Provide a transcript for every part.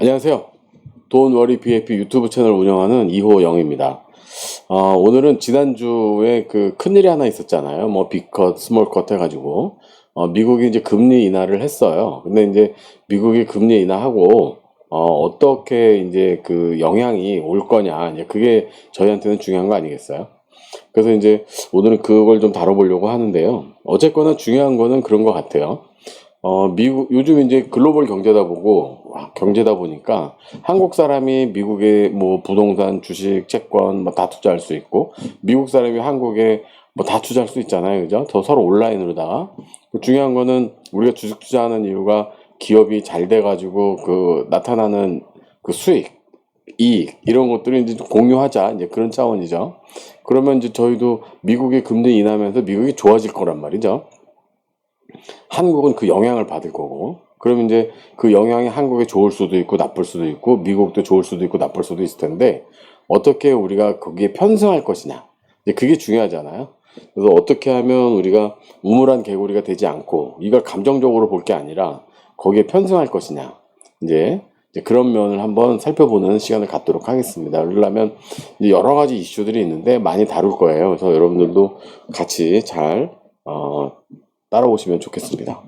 안녕하세요. 돈워리 BFP 유튜브 채널 운영하는 이호영입니다. 오늘은 지난주에 그 큰일이 하나 있었잖아요. 뭐 빅컷, 스몰컷 해가지고 미국이 이제 금리 인하를 했어요. 근데 이제 미국이 금리 인하하고 어떻게 이제 그 영향이 올 거냐, 이제 그게 저희한테는 중요한 거 아니겠어요? 그래서 이제 오늘은 그걸 좀 다뤄보려고 하는데요. 어쨌거나 중요한 거는 그런 것 같아요. 요즘 이제 글로벌 경제다 보니까 한국 사람이 미국에 뭐 부동산, 주식, 채권 뭐 다 투자할 수 있고, 미국 사람이 한국에 뭐 다 투자할 수 있잖아요. 그죠? 더 서로 온라인으로다가. 중요한 거는 우리가 주식 투자하는 이유가 기업이 잘 돼가지고 그 나타나는 그 수익, 이익, 이런 것들을 이제 좀 공유하자. 이제 그런 차원이죠. 그러면 이제 저희도 미국의 금리 인하면서 미국이 좋아질 거란 말이죠. 한국은 그 영향을 받을 거고, 그러면 이제 그 영향이 한국에 좋을 수도 있고 나쁠 수도 있고 미국도 좋을 수도 있고 나쁠 수도 있을 텐데, 어떻게 우리가 거기에 편승할 것이냐, 이제 그게 중요하잖아요. 그래서 어떻게 하면 우리가 우물안 개구리가 되지 않고 이걸 감정적으로 볼 게 아니라 거기에 편승할 것이냐, 이제 그런 면을 한번 살펴보는 시간을 갖도록 하겠습니다. 그러려면 이제 여러 가지 이슈들이 있는데 많이 다룰 거예요. 그래서 여러분들도 같이 잘 따라오시면 좋겠습니다.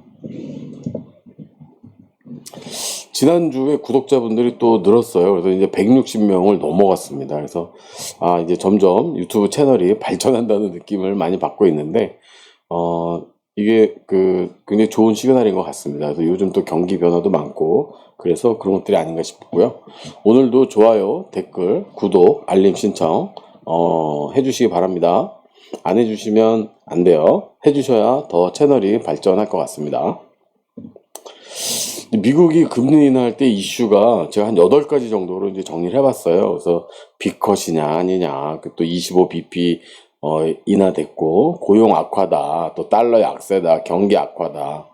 지난주에 구독자분들이 또 늘었어요. 그래서 이제 160명을 넘어갔습니다. 그래서 이제 점점 유튜브 채널이 발전한다는 느낌을 많이 받고 있는데, 이게 굉장히 좋은 시그널인 것 같습니다. 그래서 요즘 또 경기 변화도 많고 그래서 그런 것들이 아닌가 싶고요. 오늘도 좋아요, 댓글, 구독, 알림 신청 해주시기 바랍니다. 안 해주시면 안 돼요. 해주셔야 더 채널이 발전할 것 같습니다. 미국이 금리 인하할 때 이슈가 제가 한 8가지 정도로 이제 정리를 해봤어요. 그래서 빅컷이냐 아니냐, 또 25bp 인하됐고, 고용 악화다, 또 달러 약세다, 경기 악화다,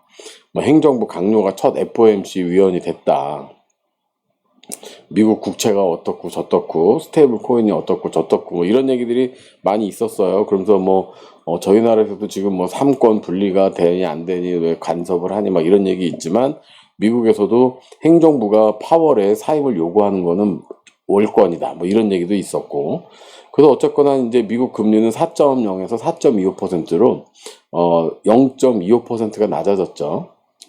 뭐 행정부 강요가 첫 FOMC 위원이 됐다, 미국 국채가 어떻고 저떻고, 스테이블 코인이 어떻고 저떻고, 뭐 이런 얘기들이 많이 있었어요. 그러면서 뭐 저희 나라에서도 지금 뭐 삼권 분리가 되니 안 되니, 왜 간섭을 하니, 막 이런 얘기 있지만, 미국에서도 행정부가 파월에 사입을 요구하는 거는 월권이다, 뭐 이런 얘기도 있었고. 그래서 어쨌거나 이제 미국 금리는 4.0에서 4.25%로 0.25%가 낮아졌죠.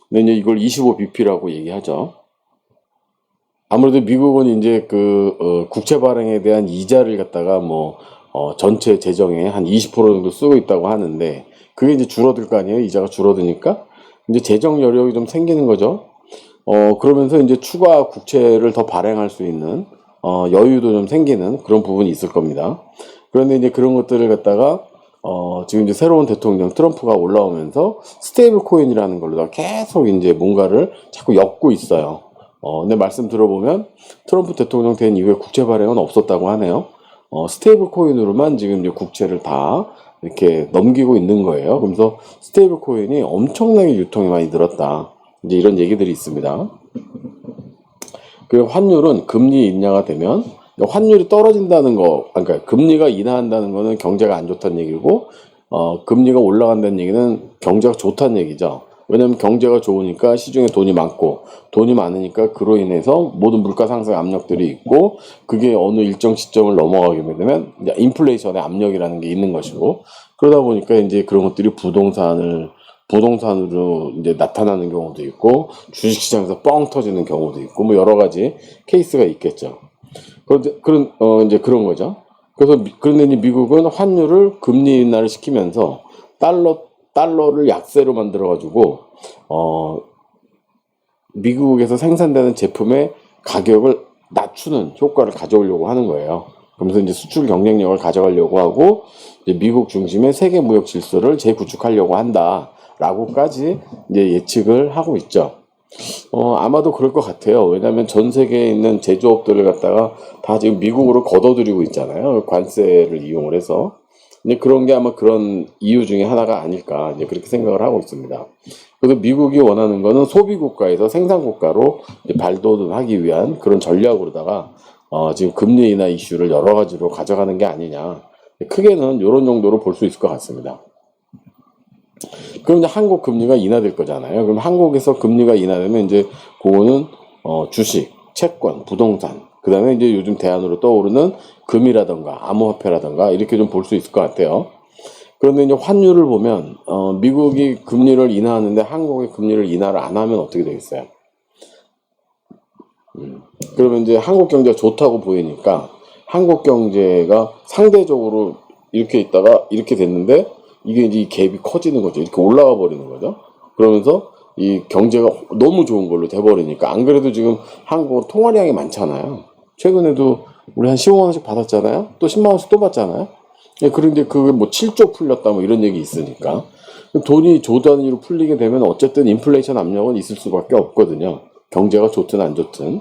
근데 이제 이걸 25bp라고 얘기하죠. 아무래도 미국은 이제 국채 발행에 대한 이자를 갖다가 뭐 전체 재정에 한 20% 정도 쓰고 있다고 하는데, 그게 이제 줄어들 거 아니에요. 이자가 줄어드니까 이제 재정 여력이 좀 생기는 거죠. 그러면서 이제 추가 국채를 더 발행할 수 있는 여유도 좀 생기는 그런 부분이 있을 겁니다. 그런데 이제 그런 것들을 갖다가 지금 이제 새로운 대통령 트럼프가 올라오면서 스테이블 코인이라는 걸로 계속 이제 뭔가를 자꾸 엮고 있어요. 근데 말씀 들어보면 트럼프 대통령 된 이후에 국채 발행은 없었다고 하네요. 스테이블 코인으로만 지금 이제 국채를 다 이렇게 넘기고 있는 거예요. 그래서 스테이블 코인이 엄청나게 유통이 많이 늘었다, 이제 이런 얘기들이 있습니다. 그리고 환율은 금리 인하가 되면, 환율이 떨어진다는 거, 그러니까 금리가 인하한다는 거는 경제가 안 좋다는 얘기고, 금리가 올라간다는 얘기는 경제가 좋다는 얘기죠. 왜냐하면 경제가 좋으니까 시중에 돈이 많고, 돈이 많으니까 그로 인해서 모든 물가 상승 압력들이 있고, 그게 어느 일정 시점을 넘어가게 되면 이제 인플레이션의 압력이라는 게 있는 것이고, 그러다 보니까 이제 그런 것들이 부동산으로 이제 나타나는 경우도 있고, 주식시장에서 뻥 터지는 경우도 있고, 뭐 여러 가지 케이스가 있겠죠. 이제 그런 거죠. 그래서 그런데 이제 미국은 환율을 금리 인하를 시키면서 달러를 약세로 만들어가지고 미국에서 생산되는 제품의 가격을 낮추는 효과를 가져오려고 하는 거예요. 그러면서 이제 수출 경쟁력을 가져가려고 하고, 이제 미국 중심의 세계 무역 질서를 재구축하려고 한다라고까지 이제 예측을 하고 있죠. 아마도 그럴 것 같아요. 왜냐하면 전 세계에 있는 제조업들을 갖다가 다 지금 미국으로 걷어들이고 있잖아요. 관세를 이용을 해서. 이제 그런 게 아마 그런 이유 중에 하나가 아닐까, 이제 그렇게 생각을 하고 있습니다. 그래서 미국이 원하는 거는 소비 국가에서 생산 국가로 발돋움하기 위한 그런 전략으로다가 지금 금리 인하 이슈를 여러 가지로 가져가는 게 아니냐. 크게는 이런 정도로 볼 수 있을 것 같습니다. 그럼 이제 한국 금리가 인하될 거잖아요. 그럼 한국에서 금리가 인하되면 이제 그거는 주식, 채권, 부동산, 그 다음에 이제 요즘 대안으로 떠오르는 금이라던가 암호화폐라던가 이렇게 좀 볼 수 있을 것 같아요. 그런데 이제 환율을 보면 미국이 금리를 인하하는데 한국이 금리를 인하를 안 하면 어떻게 되겠어요? 그러면 이제 한국 경제가 좋다고 보이니까 한국 경제가 상대적으로 이렇게 있다가 이렇게 됐는데 이게 이제 이 갭이 커지는 거죠. 이렇게 올라가 버리는 거죠. 그러면서 이 경제가 너무 좋은 걸로 돼버리니까 안 그래도 지금 한국은 통화량이 많잖아요. 최근에도 우리 한 15만 원씩 받았잖아요. 또 10만 원씩 또 받잖아요. 예, 그런데 그게 뭐 7조 풀렸다 뭐 이런 얘기 있으니까 돈이 조 단위로 풀리게 되면 어쨌든 인플레이션 압력은 있을 수밖에 없거든요. 경제가 좋든 안 좋든.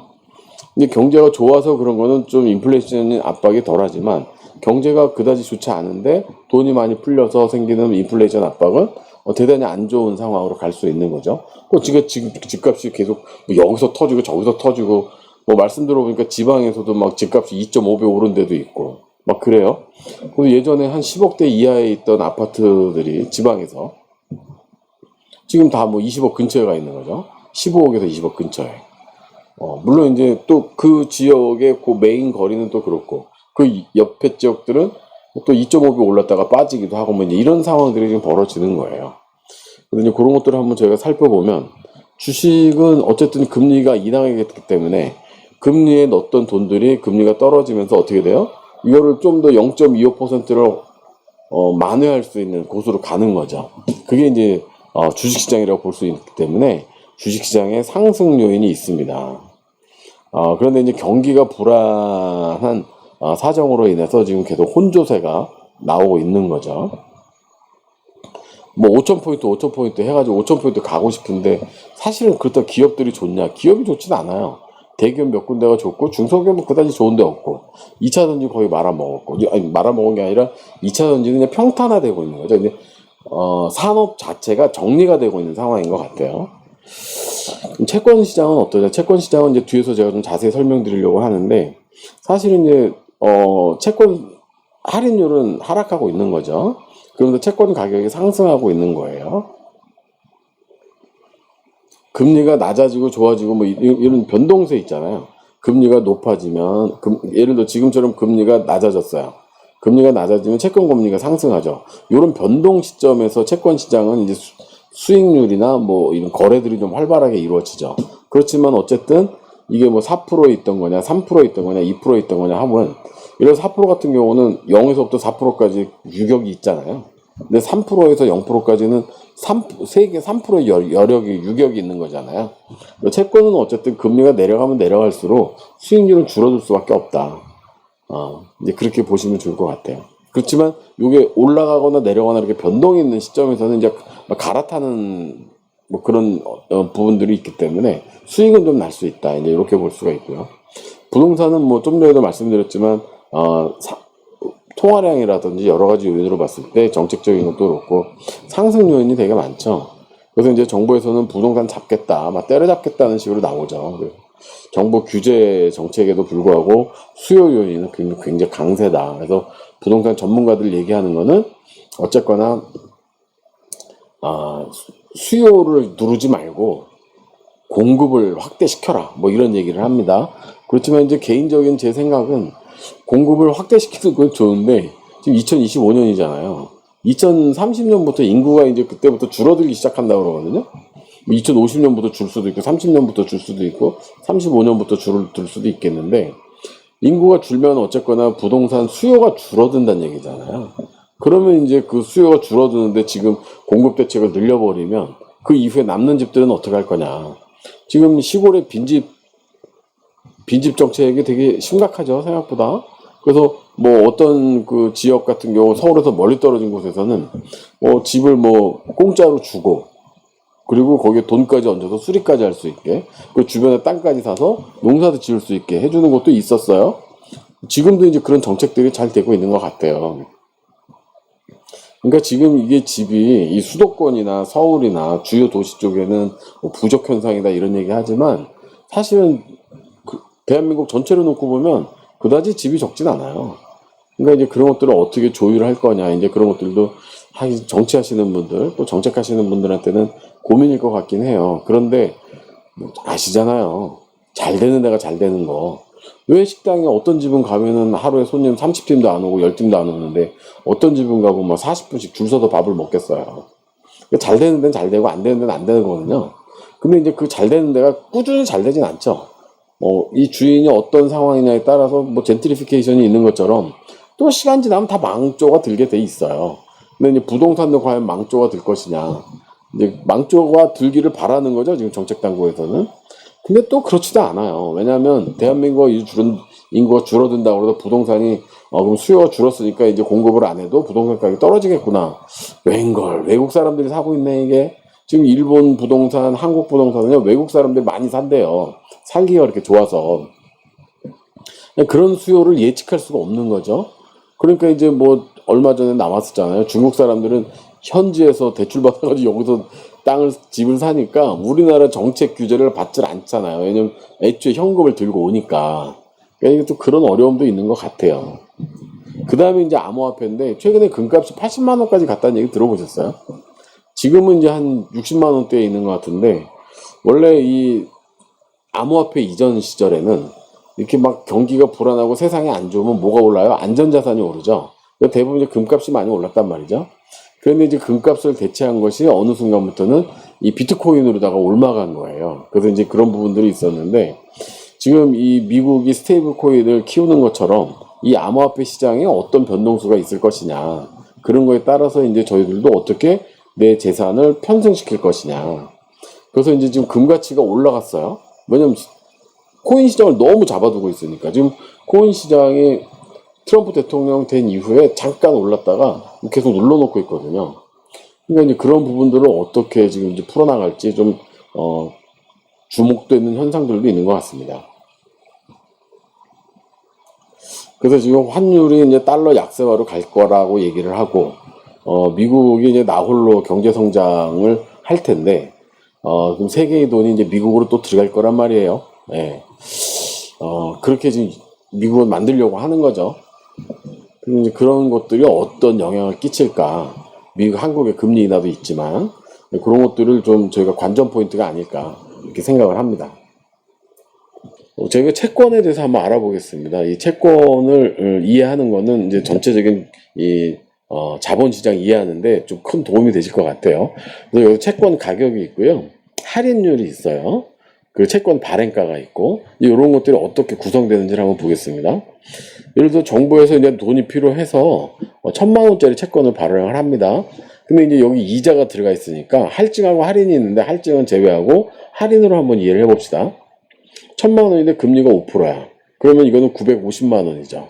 근데 경제가 좋아서 그런 거는 좀 인플레이션 압박이 덜하지만 경제가 그다지 좋지 않은데 돈이 많이 풀려서 생기는 인플레이션 압박은 대단히 안 좋은 상황으로 갈 수 있는 거죠. 지금 집값이 계속 뭐 여기서 터지고 저기서 터지고 뭐 말씀 들어보니까 지방에서도 막 집값이 2.5배 오른 데도 있고 막 그래요. 그리고 예전에 한 10억대 이하에 있던 아파트들이 지방에서 지금 다 뭐 20억 근처에 가 있는 거죠. 15억에서 20억 근처에. 물론 이제 또 그 지역의 그 메인 거리는 또 그렇고 그 옆에 지역들은 또 2.5배 올랐다가 빠지기도 하고 뭐 이제 이런 상황들이 지금 벌어지는 거예요. 그래서 이제 그런 것들을 한번 저희가 살펴보면 주식은 어쨌든 금리가 인하하기 때문에 금리에 넣었던 돈들이 금리가 떨어지면서 어떻게 돼요? 이거를 좀 더 0.25%를 만회할 수 있는 곳으로 가는 거죠. 그게 이제 주식시장이라고 볼 수 있기 때문에 주식시장에 상승 요인이 있습니다. 그런데 이제 경기가 불안한 사정으로 인해서 지금 계속 혼조세가 나오고 있는 거죠. 뭐 5,000포인트 해가지고 5,000포인트 가고 싶은데 사실은 그렇다고 기업들이 좋냐? 기업이 좋진 않아요. 대기업 몇 군데가 좋고 중소기업은 그다지 좋은 데 없고 2차 전지 거의 말아먹었고 아니 말아먹은 게 아니라 2차 전지는 그냥 평탄화되고 있는 거죠. 이제 산업 자체가 정리가 되고 있는 상황인 것 같아요. 채권 시장은 어떠냐? 채권 시장은 이제 뒤에서 제가 좀 자세히 설명드리려고 하는데 사실은 이제 채권 할인율은 하락하고 있는 거죠. 그러면서 채권 가격이 상승하고 있는 거예요. 금리가 낮아지고 좋아지고 뭐 이런 변동세 있잖아요. 금리가 높아지면 예를 들어 지금처럼 금리가 낮아졌어요. 금리가 낮아지면 채권 금리가 상승하죠. 이런 변동 시점에서 채권 시장은 이제 수익률이나 뭐 이런 거래들이 좀 활발하게 이루어지죠. 그렇지만 어쨌든 이게 뭐 4%에 있던 거냐, 3%에 있던 거냐, 2%에 있던 거냐 하면 이런 4% 같은 경우는 0에서부터 4%까지 유격이 있잖아요. 근데 3%에서 0%까지는 세계 3%의 유격이 있는 거잖아요. 채권은 어쨌든 금리가 내려가면 내려갈수록 수익률은 줄어들 수밖에 없다. 이제 그렇게 보시면 좋을 것 같아요. 그렇지만 이게 올라가거나 내려가거나 이렇게 변동이 있는 시점에서는 이제 갈아타는 뭐 그런 부분들이 있기 때문에 수익은 좀 날 수 있다. 이제 이렇게 볼 수가 있고요. 부동산은 뭐 좀 전에도 말씀드렸지만 통화량이라든지 여러 가지 요인으로 봤을 때 정책적인 것도 그렇고 상승 요인이 되게 많죠. 그래서 이제 정부에서는 부동산 잡겠다, 막 때려잡겠다는 식으로 나오죠. 정부 규제 정책에도 불구하고 수요 요인은 굉장히 강세다. 그래서 부동산 전문가들 얘기하는 거는 어쨌거나 수요를 누르지 말고 공급을 확대시켜라. 뭐 이런 얘기를 합니다. 그렇지만 이제 개인적인 제 생각은 공급을 확대시키는 건 좋은데 지금 2025년이잖아요. 2030년부터 인구가 이제 그때부터 줄어들기 시작한다고 그러거든요. 2050년부터 줄 수도 있고 30년부터 줄 수도 있고 35년부터 줄 수도 있겠는데 인구가 줄면 어쨌거나 부동산 수요가 줄어든다는 얘기잖아요. 그러면 이제 그 수요가 줄어드는데 지금 공급 대책을 늘려버리면 그 이후에 남는 집들은 어떻게 할 거냐. 지금 시골의 빈집 정책이 되게 심각하죠, 생각보다. 그래서 뭐 어떤 그 지역 같은 경우 서울에서 멀리 떨어진 곳에서는 집을 뭐 공짜로 주고 그리고 거기에 돈까지 얹어서 수리까지 할 수 있게 그 주변에 땅까지 사서 농사도 지을 수 있게 해주는 것도 있었어요. 지금도 이제 그런 정책들이 잘 되고 있는 것 같아요. 그러니까 지금 이게 집이 이 수도권이나 서울이나 주요 도시 쪽에는 뭐 부족 현상이다 이런 얘기 하지만 사실은 대한민국 전체로 놓고 보면 그다지 집이 적진 않아요. 그러니까 이제 그런 것들을 어떻게 조율할 거냐, 이제 그런 것들도 정치하시는 분들, 또 정책하시는 분들한테는 고민일 것 같긴 해요. 그런데 아시잖아요. 잘 되는 데가 잘 되는 거. 왜 식당에 어떤 집은 가면은 하루에 손님 30팀도 안 오고 10팀도 안 오는데 어떤 집은 가고 막 40분씩 줄 서서 밥을 먹겠어요. 잘 되는 데는 잘 되고 안 되는 데는 안 되는 거거든요. 근데 이제 그 잘 되는 데가 꾸준히 잘 되진 않죠. 이 주인이 어떤 상황이냐에 따라서 뭐 젠트리피케이션이 있는 것처럼 또 시간 지나면 다 망조가 들게 돼 있어요. 근데 이제 부동산도 과연 망조가 들 것이냐. 이제 망조가 들기를 바라는 거죠. 지금 정책당국에서는. 근데 또 그렇지도 않아요. 왜냐하면 대한민국 인구가 줄어든다고 해서 부동산이 그럼 수요가 줄었으니까 이제 공급을 안 해도 부동산 가격이 떨어지겠구나. 웬걸 외국 사람들이 사고 있네 이게. 지금 일본 부동산, 한국 부동산은요 외국 사람들이 많이 산대요. 살기가 그렇게 좋아서. 그런 수요를 예측할 수가 없는 거죠. 그러니까 이제 뭐 얼마 전에 나왔었잖아요. 중국 사람들은 현지에서 대출 받아가지고 여기서 집을 사니까 우리나라 정책 규제를 받질 않잖아요. 왜냐면 애초에 현금을 들고 오니까. 그러니까 또 그런 어려움도 있는 것 같아요. 그 다음에 이제 암호화폐인데 최근에 금값이 80만 원까지 갔다는 얘기 들어보셨어요? 지금은 이제 한 60만 원대에 있는 것 같은데 원래 이 암호화폐 이전 시절에는 이렇게 막 경기가 불안하고 세상이 안 좋으면 뭐가 올라요? 안전자산이 오르죠. 대부분 이제 금값이 많이 올랐단 말이죠. 그런데 이제 금값을 대체한 것이 어느 순간부터는 이 비트코인으로다가 올라간 거예요. 그래서 이제 그런 부분들이 있었는데 지금 이 미국이 스테이블 코인을 키우는 것처럼 이 암호화폐 시장에 어떤 변동수가 있을 것이냐. 그런 거에 따라서 이제 저희들도 어떻게 내 재산을 편승시킬 것이냐. 그래서 이제 지금 금 가치가 올라갔어요. 왜냐면 코인 시장을 너무 잡아두고 있으니까. 지금 코인 시장이 트럼프 대통령 된 이후에 잠깐 올랐다가 계속 눌러놓고 있거든요. 그러니까 이제 그런 부분들을 어떻게 지금 이제 풀어나갈지 좀, 주목되는 현상들도 있는 것 같습니다. 그래서 지금 환율이 이제 달러 약세화로 갈 거라고 얘기를 하고, 미국이 이제 나홀로 경제 성장을 할 텐데, 그럼 세계의 돈이 이제 미국으로 또 들어갈 거란 말이에요. 예. 그렇게 지금 미국을 만들려고 하는 거죠. 이제 그런 것들이 어떤 영향을 끼칠까. 미국, 한국의 금리 인하도 있지만, 그런 것들을 좀 저희가 관전 포인트가 아닐까, 이렇게 생각을 합니다. 저희가 채권에 대해서 한번 알아보겠습니다. 이 채권을 이해하는 거는 이제 전체적인 자본시장 이해하는데 좀 큰 도움이 되실 것 같아요. 그래서 여기 채권 가격이 있고요. 할인율이 있어요. 그 채권 발행가가 있고, 이런 것들이 어떻게 구성되는지를 한번 보겠습니다. 예를 들어 정부에서 이제 돈이 필요해서 1,000만 원짜리 채권을 발행을 합니다. 근데 이제 여기 이자가 들어가 있으니까 할증하고 할인이 있는데 할증은 제외하고 할인으로 한번 이해를 해봅시다. 1,000만 원인데 금리가 5%야. 그러면 이거는 950만 원이죠.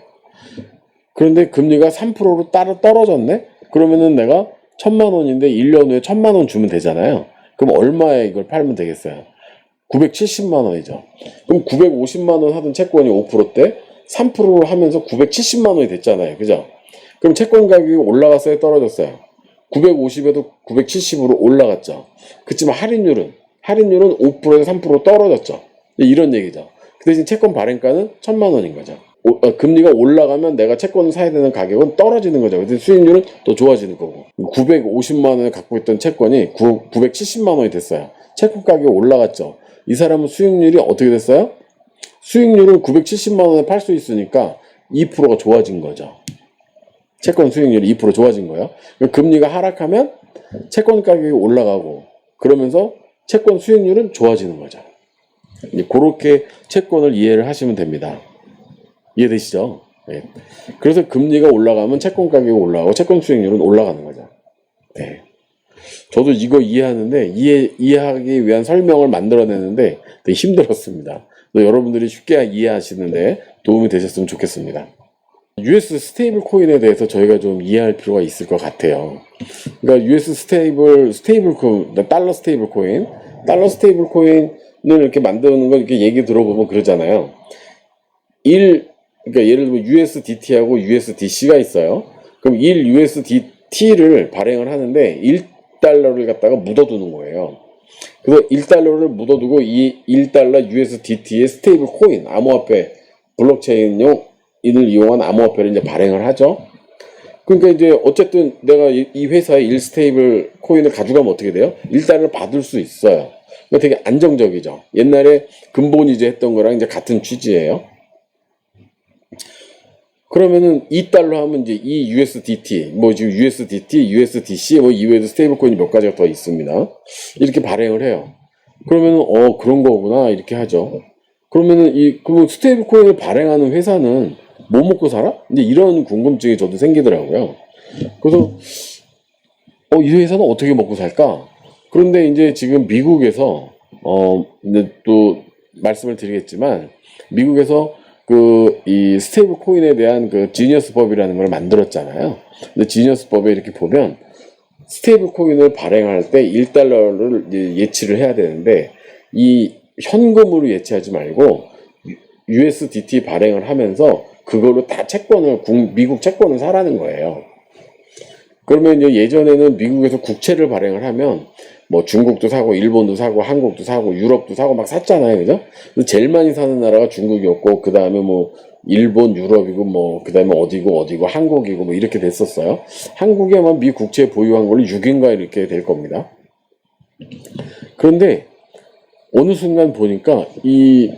그런데 금리가 3%로 따로 떨어졌네? 그러면은 내가 1,000만 원인데 1년 후에 1,000만 원 주면 되잖아요. 그럼 얼마에 이걸 팔면 되겠어요? 970만 원이죠. 그럼 950만 원 하던 채권이 5%대 3%로 하면서 970만 원이 됐잖아요. 그죠? 그럼 채권 가격이 올라갔어요? 떨어졌어요? 950에도 970으로 올라갔죠. 그렇지만 할인율은 5%에서 3% 떨어졌죠. 이런 얘기죠. 그 대신 채권 발행가는 1,000만 원인 거죠. 금리가 올라가면 내가 채권을 사야 되는 가격은 떨어지는 거죠. 그래서 수익률은 또 좋아지는 거고. 950만 원을 갖고 있던 채권이 970만 원이 됐어요. 채권 가격이 올라갔죠. 이 사람은 수익률이 어떻게 됐어요? 수익률은 970만 원에 팔 수 있으니까 2%가 좋아진 거죠. 채권 수익률이 2% 좋아진 거예요. 금리가 하락하면 채권 가격이 올라가고 그러면서 채권 수익률은 좋아지는 거죠. 그렇게 채권을 이해를 하시면 됩니다. 이해되시죠? 네. 그래서 금리가 올라가면 채권 가격이 올라가고 채권 수익률은 올라가는 거죠. 네. 저도 이거 이해하는데 이해하기 위한 설명을 만들어내는데 되게 힘들었습니다. 여러분들이 쉽게 이해하시는데 도움이 되셨으면 좋겠습니다. US 스테이블 코인에 대해서 저희가 좀 이해할 필요가 있을 것 같아요. 그러니까 US 스테이블 코인, 달러 스테이블 코인을 이렇게 만드는 거 이렇게 얘기 들어보면 그러잖아요. 그러니까 예를 들면 USDT하고 USDC가 있어요. 그럼 1 USDT를 발행을 하는데 1달러를 갖다가 묻어두는 거예요. 그래서 1달러를 묻어두고 이 1달러 USDT의 스테이블 코인, 암호화폐, 블록체인을 이용한 암호화폐를 이제 발행을 하죠. 그러니까 이제 어쨌든 내가 이 회사의 1 스테이블 코인을 가져가면 어떻게 돼요? 1달러를 받을 수 있어요. 그러니까 되게 안정적이죠. 옛날에 근본이제 했던 거랑 이제 같은 취지예요. 그러면은 2달러 하면 이제 이 USDT, 뭐 지금 USDT, USDC 뭐 이외에도 스테이블 코인이 몇 가지가 더 있습니다. 이렇게 발행을 해요. 그러면은 그런 거구나 이렇게 하죠. 그러면은 그러면 스테이블 코인을 발행하는 회사는 뭐 먹고 살아? 이제 이런 궁금증이 저도 생기더라고요. 그래서 이 회사는 어떻게 먹고 살까? 그런데 이제 지금 미국에서 이제 또 말씀을 드리겠지만 미국에서 이 스테이블 코인에 대한 그 지니어스 법이라는 걸 만들었잖아요. 근데 지니어스 법에 이렇게 보면 스테이블 코인을 발행할 때 1달러를 예치를 해야 되는데 이 현금으로 예치하지 말고 USDT 발행을 하면서 그걸로 다 미국 채권을 사라는 거예요. 그러면 이제 예전에는 미국에서 국채를 발행을 하면 뭐 중국도 사고 일본도 사고 한국도 사고 유럽도 사고 막 샀잖아요. 그죠? 제일 많이 사는 나라가 중국이었고 그 다음에 뭐 일본, 유럽이고 뭐 그 다음에 어디고 한국이고 뭐 이렇게 됐었어요. 한국에만 미 국채 보유한 걸로 6인가 이렇게 될 겁니다. 그런데 어느 순간 보니까 이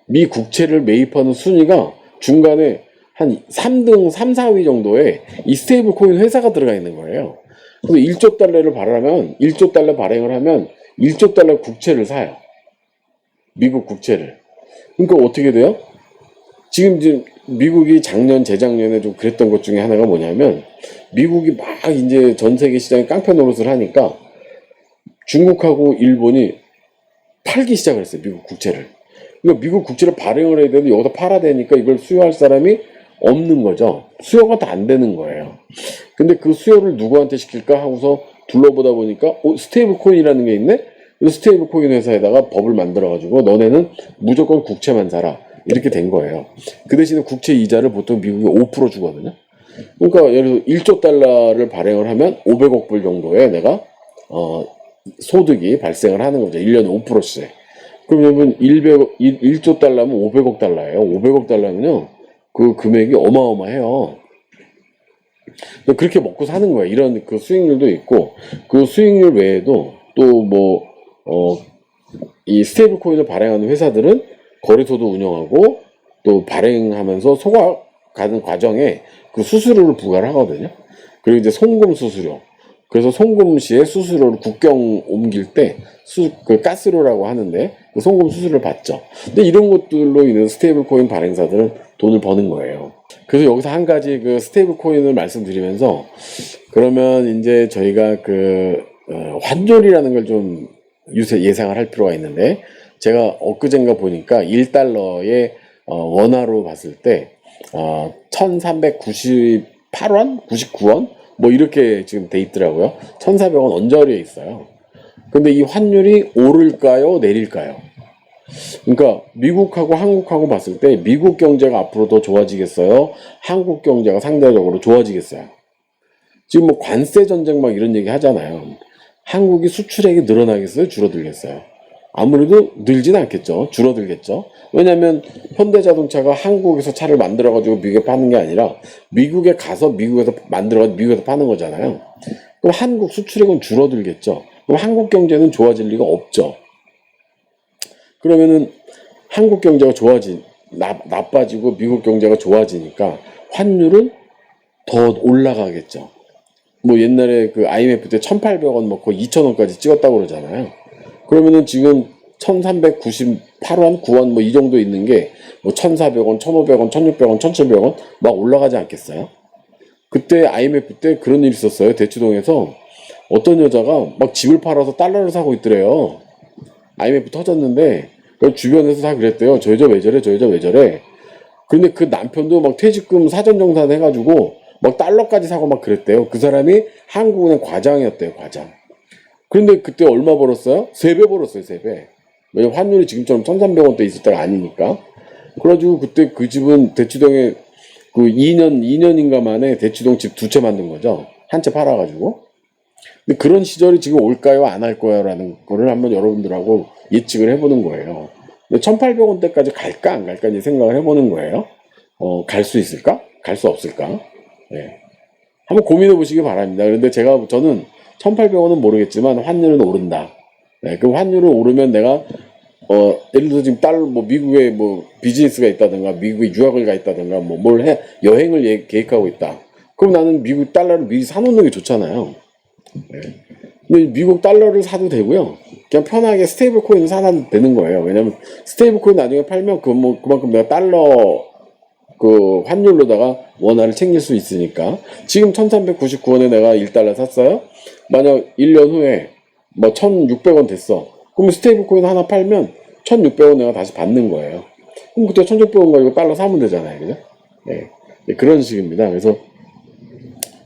미 국채를 매입하는 순위가 중간에 한 3등, 3, 4위 정도에 이 스테이블 코인 회사가 들어가 있는 거예요. 그래서 1조 달러를 발행하면 1조 달러 발행을 하면 1조 달러 국채를 사요. 미국 국채를. 그러니까 어떻게 돼요? 지금 미국이 작년, 재작년에 좀 그랬던 것 중에 하나가 뭐냐면 미국이 막 이제 전 세계 시장에 깡패 노릇을 하니까 중국하고 일본이 팔기 시작을 했어요. 미국 국채를. 그러니까 미국 국채를 발행을 해야 되는데 여기다 팔아야 되니까 이걸 수요할 사람이 없는 거죠. 수요가 다 안 되는 거예요. 근데 그 수요를 누구한테 시킬까 하고서 둘러보다 보니까 스테이블 코인이라는 게 있네? 그래서 스테이블 코인 회사에다가 법을 만들어가지고 너네는 무조건 국채만 사라. 이렇게 된 거예요. 그 대신에 국채 이자를 보통 미국이 5% 주거든요. 그러니까 예를 들어 1조 달러를 발행을 하면 500억 불 정도의 내가 소득이 발생을 하는 거죠. 1년에 5%씩. 그러면 1조 달러면 500억 달러예요. 500억 달러면요. 그 금액이 어마어마해요. 그렇게 먹고 사는 거예요. 이런 그 수익률도 있고, 그 수익률 외에도 또 이 스테이블 코인을 발행하는 회사들은 거래소도 운영하고, 또 발행하면서 가는 과정에 그 수수료를 부과를 하거든요. 그리고 이제 송금 수수료. 그래서 송금 시에 수수료를 국경 옮길 때 그 가스료라고 하는데 그 송금 수수료를 받죠. 근데 이런 것들로 인해서 스테이블 코인 발행사들은 돈을 버는 거예요. 그래서 여기서 한 가지 그 스테이블 코인을 말씀드리면서 그러면 이제 저희가 환율이라는 걸 좀 예상을 할 필요가 있는데 제가 엊그젠가 보니까 1달러의 원화로 봤을 때 1398원? 99원? 뭐 이렇게 지금 돼 있더라고요. 1400원 언저리에 있어요. 근데 이 환율이 오를까요? 내릴까요? 그러니까 미국하고 한국하고 봤을 때 미국 경제가 앞으로 더 좋아지겠어요? 한국 경제가 상대적으로 좋아지겠어요? 지금 뭐 관세 전쟁 막 이런 얘기 하잖아요. 한국이 수출액이 늘어나겠어요? 줄어들겠어요? 아무래도 늘진 않겠죠. 줄어들겠죠. 왜냐하면 현대자동차가 한국에서 차를 만들어가지고 미국에 파는 게 아니라 미국에 가서 미국에서 만들어가지고 미국에서 파는 거잖아요. 그럼 한국 수출액은 줄어들겠죠. 그럼 한국 경제는 좋아질 리가 없죠. 그러면은 한국 경제가 나빠지고 미국 경제가 좋아지니까 환율은 더 올라가겠죠. 뭐 옛날에 그 IMF 때 1,800원 뭐 거의 2,000원까지 찍었다고 그러잖아요. 그러면은 지금 1,398원, 9원 뭐 이 정도 있는 게 뭐 1,400원, 1,500원, 1,600원, 1,700원 막 올라가지 않겠어요? 그때 IMF 때 그런 일이 있었어요. 대치동에서 어떤 여자가 막 집을 팔아서 달러를 사고 있더래요. IMF 터졌는데 주변에서 다 그랬대요. 저 여자 왜 저래? 저 여자 왜 저래? 그런데 그 남편도 막 퇴직금 사전정산 해가지고 막 달러까지 사고 막 그랬대요. 그 사람이 한국은행 과장이었대요. 과장. 그런데 그때 얼마 벌었어요? 3배 벌었어요. 3배. 왜냐면 환율이 지금처럼 1,300원대 있을 때가 아니니까. 그래가지고 그때 그 집은 대치동에 그 2년인가 만에 대치동 집 2채 만든 거죠. 한 채 팔아가지고. 근데 그런 시절이 지금 올까요? 안 할 거야? 라는 거를 한번 여러분들하고 예측을 해보는 거예요. 1,800원대까지 갈까? 안 갈까? 이제 생각을 해보는 거예요. 갈 수 있을까? 갈 수 없을까? 네. 한번 고민해 보시기 바랍니다. 그런데 저는 1,800원은 모르겠지만 환율은 오른다. 네, 그 환율이 오르면 내가 예를 들어서 지금 달러 뭐 미국에 뭐 비즈니스가 있다든가 미국에 유학을 가 있다든가 뭐 뭘 해 여행을 계획하고 있다. 그럼 나는 미국 달러를 미리 사놓는 게 좋잖아요. 네. 근데 미국 달러를 사도 되고요. 그냥 편하게 스테이블 코인을 사놔도 되는 거예요. 왜냐면 스테이블 코인 나중에 팔면 그만큼 내가 달러 그 환율로다가 원화를 챙길 수 있으니까. 지금 1399원에 내가 1달러 샀어요. 만약 1년 후에 뭐 1600원 됐어. 그럼 스테이블 코인 하나 팔면 1600원 내가 다시 받는 거예요. 그럼 그때 1600원 가지고 달러 사면 되잖아요. 그죠? 네. 네, 그런 식입니다. 그래서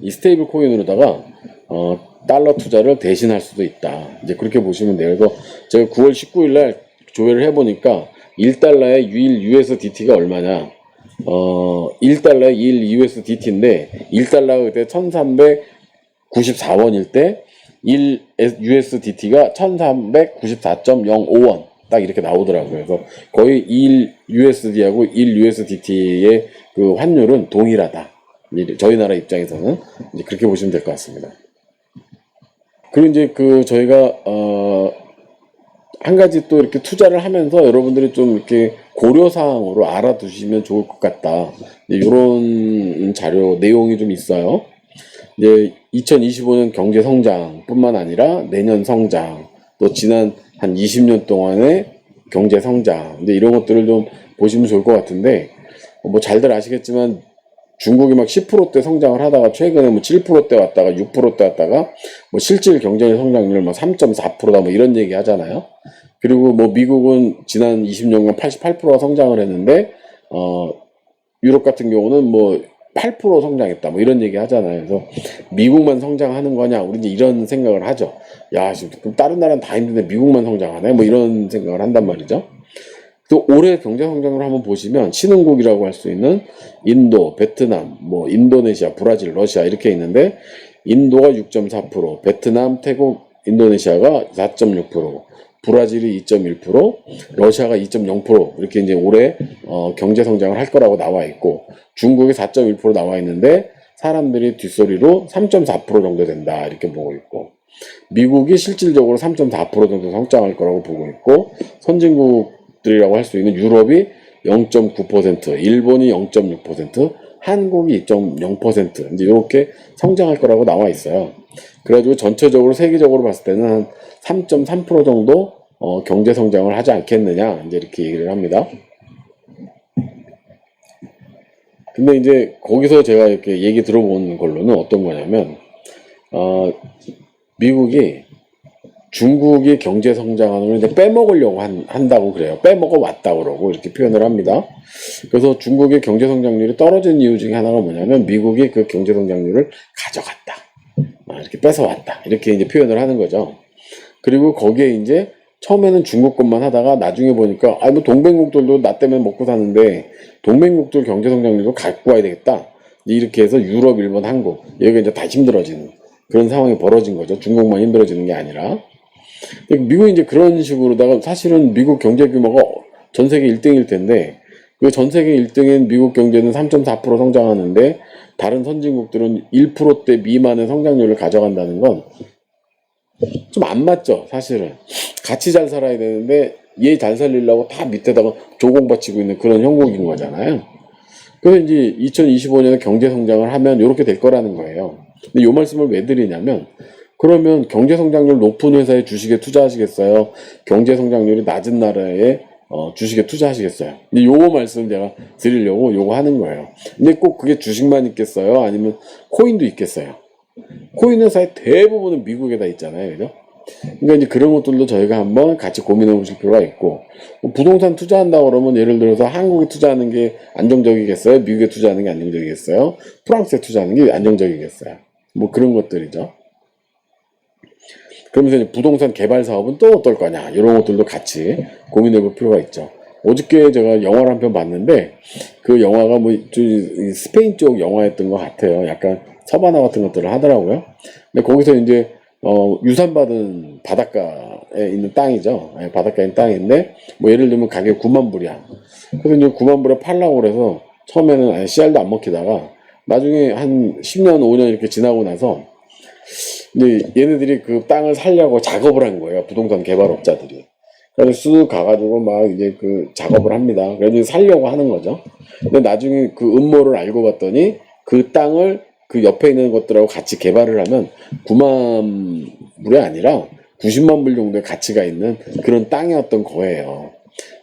이 스테이블 코인으로다가 달러 투자를 대신할 수도 있다. 이제 그렇게 보시면 돼요. 그래서 제가 9월 19일 날 조회를 해보니까 1달러의 유일 USDT가 얼마냐? 1달러의 1 USDT인데 1달러가 그때 1394원일 때 1 USDT가 1394.05원 딱 이렇게 나오더라고요. 그래서 거의 1 USD하고 1 USDT의 그 환율은 동일하다. 저희 나라 입장에서는 이제 그렇게 보시면 될 것 같습니다. 그리고 이제 저희가 한 가지 또 이렇게 투자를 하면서 여러분들이 좀 이렇게 고려사항으로 알아두시면 좋을 것 같다. 이런 자료 내용이 좀 있어요. 이제 2025년 경제 성장뿐만 아니라 내년 성장, 또 지난 한 20년 동안의 경제 성장, 이제 이런 것들을 좀 보시면 좋을 것 같은데, 뭐 잘들 아시겠지만 중국이 막 10%대 성장을 하다가 최근에 뭐 7%대 왔다가 6%대 왔다가 뭐 실질 경제 성장률 뭐 3.4%다 뭐 이런 얘기 하잖아요. 그리고 뭐 미국은 지난 20년간 88%가 성장을 했는데 유럽 같은 경우는 뭐 8% 성장했다 뭐 이런 얘기 하잖아요. 그래서 미국만 성장하는 거냐 우리 이제 이런 생각을 하죠. 야 지금 다른 나라는 다 힘든데 미국만 성장하네 뭐 이런 생각을 한단 말이죠. 또 올해 경제 성장을 한번 보시면 신흥국이라고 할 수 있는 인도, 베트남, 뭐 인도네시아, 브라질, 러시아 이렇게 있는데 인도가 6.4%, 베트남, 태국, 인도네시아가 4.6%, 브라질이 2.1%, 러시아가 2.0% 이렇게 이제 올해 경제 성장을 할 거라고 나와 있고 중국이 4.1% 나와 있는데 사람들이 뒷소리로 3.4% 정도 된다 이렇게 보고 있고 미국이 실질적으로 3.4% 정도 성장할 거라고 보고 있고 선진국들이라고 할 수 있는 유럽이 0.9%, 일본이 0.6%, 한국이 2.0% 이제 이렇게 성장할 거라고 나와 있어요. 그래가지고 전체적으로 세계적으로 봤을 때는 한 3.3% 정도 경제 성장을 하지 않겠느냐 이제 이렇게 얘기를 합니다. 근데 이제 거기서 제가 이렇게 얘기 들어본 걸로는 어떤 거냐면 미국이 중국이 경제 성장하는 걸 이제 빼먹으려고 한다고 그래요. 빼먹어 왔다고 그러고 이렇게 표현을 합니다. 그래서 중국의 경제 성장률이 떨어진 이유 중에 하나가 뭐냐면 미국이 그 경제 성장률을 가져갔다. 이렇게 뺏어왔다. 이렇게 이제 표현을 하는 거죠. 그리고 거기에 이제 처음에는 중국 것만 하다가 나중에 보니까 뭐 동맹국들도 나 때문에 먹고 사는데 동맹국들 경제 성장률도 갖고 와야 되겠다. 이렇게 해서 유럽, 일본, 한국 여기가 이제 다 힘들어지는 그런 상황이 벌어진 거죠. 중국만 힘들어지는 게 아니라. 미국이 이제 그런 식으로다가 사실은 미국 경제 규모가 전 세계 1등일 텐데 그 전 세계 1등인 미국 경제는 3.4% 성장하는데 다른 선진국들은 1%대 미만의 성장률을 가져간다는 건 좀 안 맞죠. 사실은 같이 잘 살아야 되는데 얘 잘 살리려고 다 밑에다가 조공바치고 있는 그런 형국인 거잖아요. 그래서 이제 2025년에 경제 성장을 하면 이렇게 될 거라는 거예요. 근데 이 말씀을 왜 드리냐면 그러면 경제 성장률 높은 회사에 주식에 투자하시겠어요? 경제 성장률이 낮은 나라에 주식에 투자하시겠어요? 근데 요거 말씀 제가 드리려고 요거 하는 거예요. 근데 꼭 그게 주식만 있겠어요? 아니면 코인도 있겠어요? 코인 회사의 대부분은 미국에다 있잖아요. 그죠? 그러니까 이제 그런 것들도 저희가 한번 같이 고민해 보실 필요가 있고 부동산 투자한다고 그러면 예를 들어서 한국에 투자하는 게 안정적이겠어요? 미국에 투자하는 게 안정적이겠어요? 프랑스에 투자하는 게 안정적이겠어요? 뭐 그런 것들이죠. 그러면서 이제 부동산 개발 사업은 또 어떨 거냐 이런 것들도 같이 고민해 볼 필요가 있죠. 어저께 제가 영화를 한 편 봤는데 그 영화가 뭐 스페인 쪽 영화였던 것 같아요. 약간 서바나 같은 것들을 하더라고요. 근데 거기서 이제 유산받은 바닷가에 있는 땅이죠. 바닷가에 있는 땅인데 뭐 예를 들면 가격 9만 불이야. 그래서 이제 9만 불에 팔라고 그래서 처음에는 씨알도 안 먹히다가 나중에 한 10년 5년 이렇게 지나고 나서 근데 얘네들이 그 땅을 살려고 작업을 한 거예요. 부동산 개발업자들이. 그래서 쑥 가가지고 막 이제 그 작업을 합니다. 그래서 살려고 하는 거죠. 근데 나중에 그 음모를 알고 봤더니 그 땅을 그 옆에 있는 것들하고 같이 개발을 하면 9만 불이 아니라 90만 불 정도의 가치가 있는 그런 땅이었던 거예요.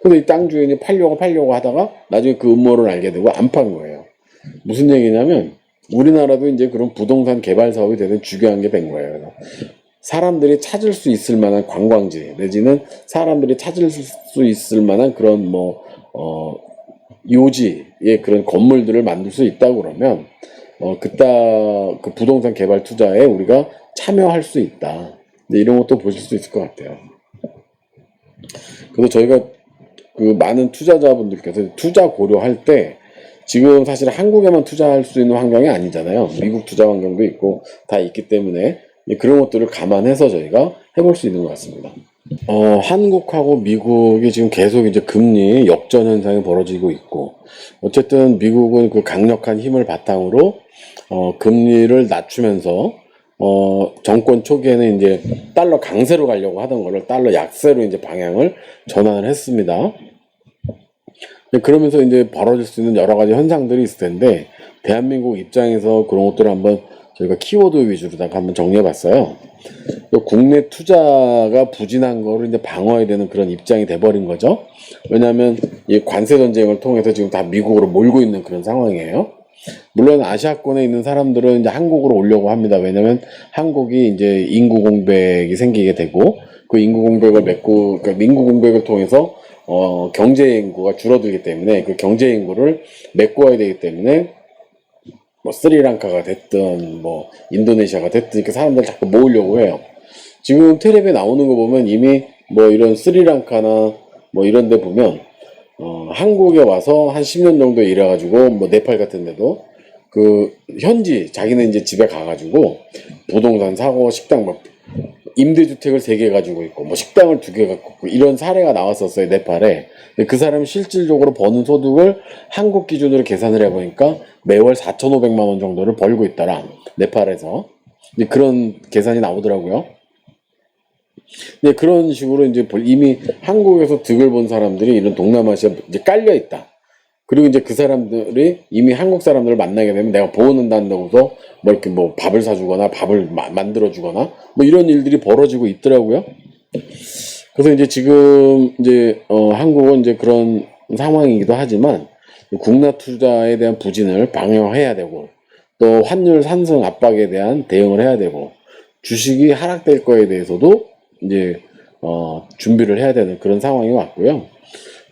근데 이 땅 주인이 팔려고 하다가 나중에 그 음모를 알게 되고 안 판 거예요. 무슨 얘기냐면 우리나라도 이제 그런 부동산 개발 사업이 되게 중요한 게 된 거예요. 사람들이 찾을 수 있을 만한 관광지 내지는 사람들이 찾을 수 있을 만한 그런 뭐 요지의 그런 건물들을 만들 수 있다고 그러면 그 부동산 개발 투자에 우리가 참여할 수 있다. 이런 것도 보실 수 있을 것 같아요. 그래서 저희가 그 많은 투자자분들께서 투자 고려할 때 지금 사실 한국에만 투자할 수 있는 환경이 아니잖아요. 미국 투자 환경도 있고 다 있기 때문에 그런 것들을 감안해서 저희가 해볼 수 있는 것 같습니다. 한국하고 미국이 지금 계속 이제 금리 역전 현상이 벌어지고 있고, 어쨌든 미국은 그 강력한 힘을 바탕으로 금리를 낮추면서 정권 초기에는 이제 달러 강세로 가려고 하던 거를 달러 약세로 이제 방향을 전환을 했습니다. 그러면서 이제 벌어질 수 있는 여러 가지 현상들이 있을 텐데, 대한민국 입장에서 그런 것들을 한번 저희가 키워드 위주로다가 한번 정리해 봤어요. 국내 투자가 부진한 거를 이제 방어해야 되는 그런 입장이 돼버린 거죠. 왜냐하면 이 관세 전쟁을 통해서 지금 다 미국으로 몰고 있는 그런 상황이에요. 물론 아시아권에 있는 사람들은 이제 한국으로 오려고 합니다. 왜냐면 한국이 이제 인구 공백이 생기게 되고 그 인구 공백을 그러니까 인구 공백을 통해서 경제 인구가 줄어들기 때문에 그 경제 인구를 메꿔야 되기 때문에 뭐 스리랑카가 됐든 뭐 인도네시아가 됐든 이렇게 사람들 자꾸 모으려고 해요. 지금 텔레비에 나오는 거 보면 이미 뭐 이런 스리랑카나 뭐 이런 데 보면 한국에 와서 한 10년 정도 일해가지고 뭐 네팔 같은 데도 그 현지 자기네 이제 집에 가가지고 부동산 사고 식당 막 임대주택을 3개 가지고 있고 뭐 식당을 2개 갖고 있고 이런 사례가 나왔었어요, 네팔에. 그 사람이 실질적으로 버는 소득을 한국 기준으로 계산을 해보니까 매월 4,500만 원 정도를 벌고 있더라, 네팔에서. 그런 계산이 나오더라고요. 근데 그런 식으로 이제 이미 한국에서 득을 본 사람들이 이런 동남아시아에 이제 깔려 있다. 그리고 이제 그 사람들이 이미 한국 사람들을 만나게 되면 내가 보호한다고서 뭐 이렇게 뭐 밥을 사주거나 밥을 만들어주거나 뭐 이런 일들이 벌어지고 있더라고요. 그래서 이제 지금 이제 한국은 이제 그런 상황이기도 하지만 국내 투자에 대한 부진을 방어해야 되고 또 환율 상승 압박에 대한 대응을 해야 되고 주식이 하락될 거에 대해서도 이제 준비를 해야 되는 그런 상황이 왔고요.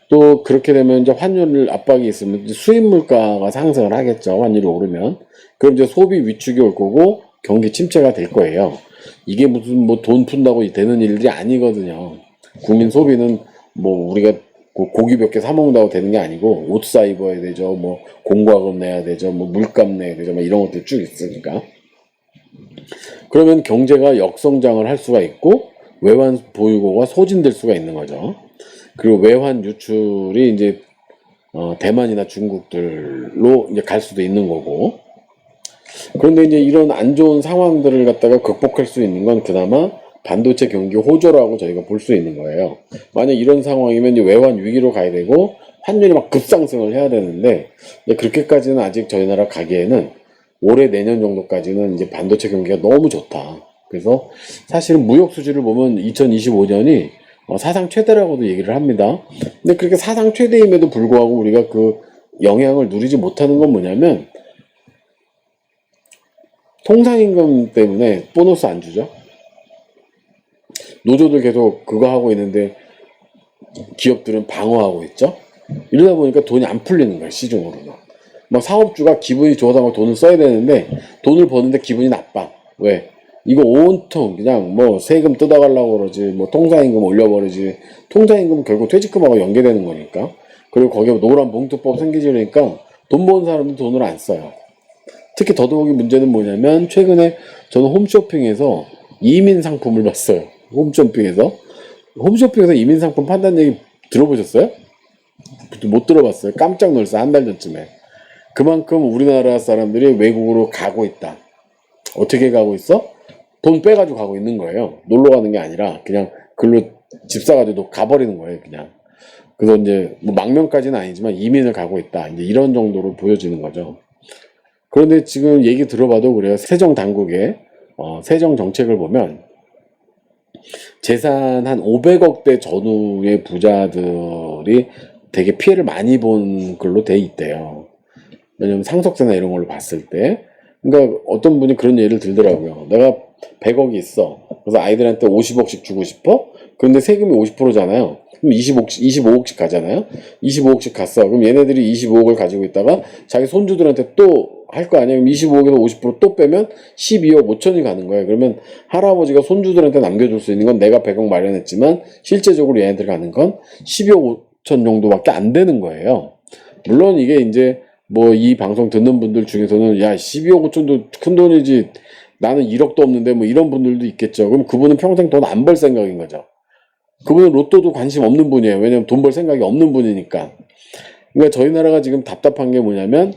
또 그렇게 되면 이제 환율 압박이 있으면 수입 물가가 상승을 하겠죠. 환율이 오르면. 그럼 이제 소비 위축이 올 거고 경기 침체가 될 거예요. 이게 무슨 뭐 돈 푼다고 되는 일들이 아니거든요. 국민 소비는 뭐 우리가 고기 몇 개 사 먹는다고 되는 게 아니고 옷 사 입어야 되죠. 뭐 공과금 내야 되죠. 뭐 물값 내야 되죠. 뭐 이런 것들 쭉 있으니까. 그러면 경제가 역성장을 할 수가 있고 외환 보유고가 소진될 수가 있는 거죠. 그리고 외환 유출이 이제 대만이나 중국들로 이제 갈 수도 있는 거고. 그런데 이제 이런 안 좋은 상황들을 갖다가 극복할 수 있는 건 그나마 반도체 경기 호조라고 저희가 볼 수 있는 거예요. 만약 이런 상황이면 이제 외환 위기로 가야 되고 환율이 막 급상승을 해야 되는데 그렇게까지는 아직 저희 나라 가기에는 올해 내년 정도까지는 이제 반도체 경기가 너무 좋다. 그래서 사실은 무역 수지를 보면 2025년이 사상 최대라고도 얘기를 합니다. 근데 그렇게 사상 최대임에도 불구하고 우리가 그 영향을 누리지 못하는 건 뭐냐면 통상임금 때문에 보너스 안 주죠. 노조들 계속 그거 하고 있는데 기업들은 방어하고 있죠. 이러다 보니까 돈이 안 풀리는 거야, 시중으로는. 막 사업주가 기분이 좋아서 막 돈을 써야 되는데 돈을 버는데 기분이 나빠. 왜? 이거 온통 그냥 뭐 세금 뜯어가려고 그러지, 뭐 통상임금 올려버리지. 통상임금은 결국 퇴직금하고 연계되는 거니까. 그리고 거기에 노란 봉투법 생기지니까 돈 버는 사람도 돈을 안 써요. 특히 더더욱이 문제는 뭐냐면 최근에 저는 홈쇼핑에서 이민 상품을 봤어요. 홈쇼핑에서 이민 상품 판다는 얘기 들어보셨어요? 못 들어봤어요. 깜짝 놀랐어요. 한 달 전쯤에. 그만큼 우리나라 사람들이 외국으로 가고 있다. 어떻게 가고 있어? 돈 빼가지고 가고 있는 거예요. 놀러 가는 게 아니라 그냥 글로 집 사가지고 가버리는 거예요, 그냥. 그래서 이제 뭐 망명까지는 아니지만 이민을 가고 있다. 이제 이런 정도로 보여지는 거죠. 그런데 지금 얘기 들어봐도 그래요. 세정 당국의 세정 정책을 보면 재산 한 500억대 전후의 부자들이 되게 피해를 많이 본 걸로 돼 있대요. 왜냐면 상속세나 이런 걸로 봤을 때. 그러니까 어떤 분이 그런 예를 들더라고요. 내가 100억이 있어. 그래서 아이들한테 50억씩 주고 싶어? 그런데 세금이 50%잖아요. 그럼 25억씩 가잖아요. 25억씩 갔어. 그럼 얘네들이 25억을 가지고 있다가 자기 손주들한테 또 할 거 아니에요. 그럼 25억에서 50%또 빼면 12억 5천이 가는 거예요. 그러면 할아버지가 손주들한테 남겨줄 수 있는 건 내가 100억 마련했지만 실제적으로 얘네들 가는 건 12억 5천 정도밖에 안 되는 거예요. 물론 이게 이제 뭐 이 방송 듣는 분들 중에서는 야 12억 5천도 큰 돈이지 나는 1억도 없는데 뭐 이런 분들도 있겠죠. 그럼 그분은 평생 돈 안 벌 생각인 거죠. 그분은 로또도 관심 없는 분이에요. 왜냐면 돈 벌 생각이 없는 분이니까. 그러니까 저희 나라가 지금 답답한 게 뭐냐면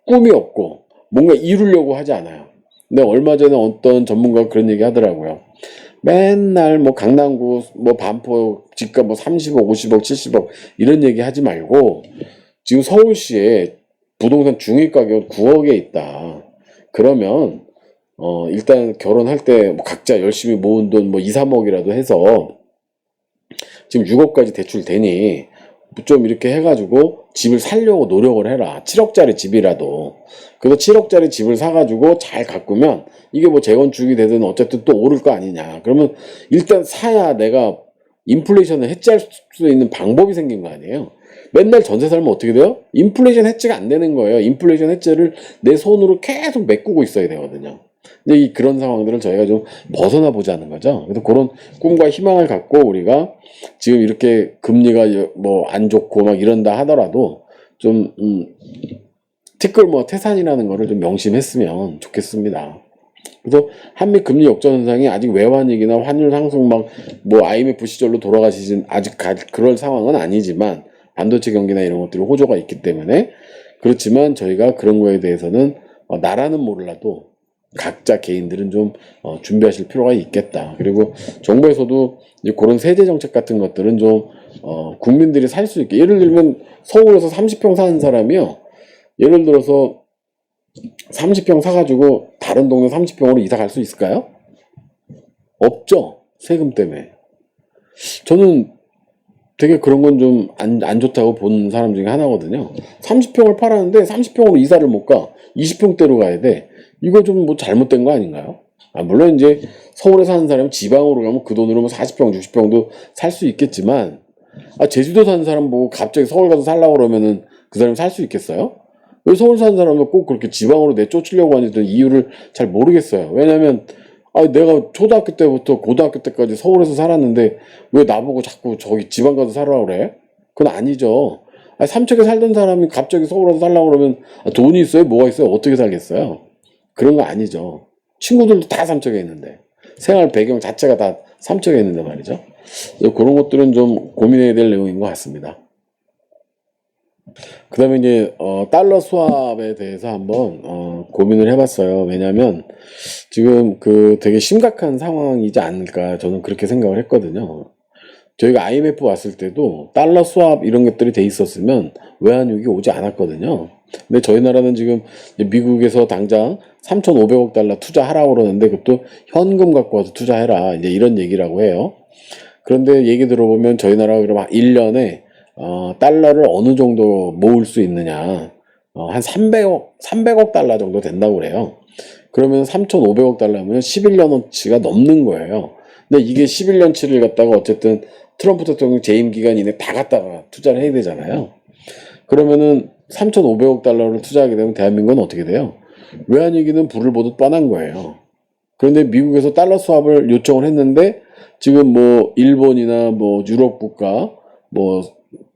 꿈이 없고 뭔가 이루려고 하지 않아요. 근데 얼마 전에 어떤 전문가가 그런 얘기 하더라고요. 맨날 뭐 강남구 뭐 반포 집값 뭐 30억 50억 70억 이런 얘기 하지 말고 지금 서울시에 부동산 중위 가격 9억에 있다. 그러면 일단 결혼할 때 뭐 각자 열심히 모은 돈 뭐 2, 3억이라도 해서 지금 6억까지 대출되니 좀 이렇게 해가지고 집을 살려고 노력을 해라. 7억짜리 집이라도. 그래서 7억짜리 집을 사가지고 잘 가꾸면 이게 뭐 재건축이 되든 어쨌든 또 오를 거 아니냐. 그러면 일단 사야 내가 인플레이션을 해지할 수 있는 방법이 생긴 거 아니에요. 맨날 전세 살면 어떻게 돼요? 인플레이션 해지가 안 되는 거예요. 인플레이션 해지를 내 손으로 계속 메꾸고 있어야 되거든요. 근데 그런 상황들을 저희가 좀 벗어나 보자는 거죠. 그래서 그런 꿈과 희망을 갖고 우리가 지금 이렇게 금리가 뭐 안 좋고 막 이런다 하더라도 좀 티끌 뭐 태산이라는 거를 좀 명심했으면 좋겠습니다. 그래서 한미 금리 역전 현상이 아직 외환위기나 환율 상승 막 뭐 IMF 시절로 돌아가시진 아직 그럴 상황은 아니지만 반도체 경기나 이런 것들이 호조가 있기 때문에 그렇지만 저희가 그런 거에 대해서는 나라는 몰라도 각자 개인들은 좀 준비하실 필요가 있겠다. 그리고 정부에서도 이제 그런 세제 정책 같은 것들은 좀 국민들이 살 수 있게 예를 들면 서울에서 30평 사는 사람이요. 예를 들어서 30평 사가지고 다른 동네 30평으로 이사 갈 수 있을까요? 없죠. 세금 때문에. 저는 되게 그런 건 좀 안 좋다고 보는 사람 중에 하나거든요. 30평을 팔았는데 30평으로 이사를 못 가. 20평대로 가야 돼. 이거 좀 뭐 잘못된 거 아닌가요? 물론 이제 서울에 사는 사람이 지방으로 가면 그 돈으로 뭐 40평, 60평도 살 수 있겠지만, 제주도 사는 사람 보고 갑자기 서울 가서 살라고 그러면은 그 사람이 살 수 있겠어요? 왜 서울 사는 사람은 꼭 그렇게 지방으로 내쫓으려고 하는지 이유를 잘 모르겠어요. 왜냐면, 내가 초등학교 때부터 고등학교 때까지 서울에서 살았는데 왜 나보고 자꾸 저기 지방 가서 살라고 그래? 그건 아니죠. 삼척에 살던 사람이 갑자기 서울 와서 살라고 그러면 돈이 있어요? 뭐가 있어요? 어떻게 살겠어요? 그런 거 아니죠. 친구들도 다 삼척에 있는데 생활 배경 자체가 다 삼척에 있는데 말이죠. 그런 것들은 좀 고민해야 될 내용인 것 같습니다. 그 다음에 이제 달러 수합에 대해서 한번 고민을 해봤어요. 왜냐하면 지금 그 되게 심각한 상황이지 않을까 저는 그렇게 생각을 했거든요. 저희가 IMF 왔을 때도 달러 수합 이런 것들이 돼 있었으면 외환위기 오지 않았거든요. 근데 저희 나라는 지금 미국에서 당장 3,500억 달러 투자하라고 그러는데 그것도 현금 갖고 와서 투자해라 이제 이런 얘기라고 해요. 그런데 얘기 들어보면 저희 나라가 그럼 1년에 달러를 어느 정도 모을 수 있느냐 한 300억 달러 정도 된다고 그래요. 그러면 3,500억 달러면 11년어치가 넘는 거예요. 근데 이게 11년치를 갖다가 어쨌든 트럼프 대통령 재임 기간 이내 다 갖다가 투자를 해야 되잖아요. 그러면은 3,500억 달러를 투자하게 되면 대한민국은 어떻게 돼요? 외환위기는 불을 보듯 뻔한 거예요. 그런데 미국에서 달러 수합을 요청을 했는데 지금 뭐 일본이나 뭐 유럽 국가 뭐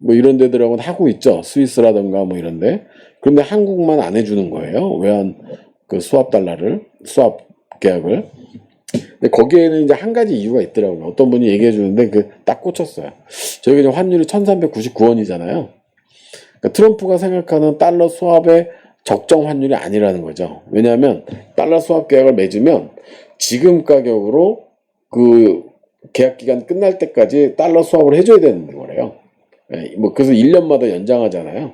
이런 데들하고는 하고 있죠. 스위스라든가 뭐 이런데. 그런데 한국만 안 해주는 거예요. 외환 그 수합 계약을. 근데 거기에는 이제 한 가지 이유가 있더라고요. 어떤 분이 얘기해 주는데 딱 꽂혔어요. 저희가 지금 환율이 1399원이잖아요. 그러니까 트럼프가 생각하는 달러 수합의 적정 환율이 아니라는 거죠. 왜냐하면 달러 수합 계약을 맺으면 지금 가격으로 그 계약 기간 끝날 때까지 달러 수합을 해줘야 되는 거래요. 예, 뭐 그래서 1년마다 연장하잖아요.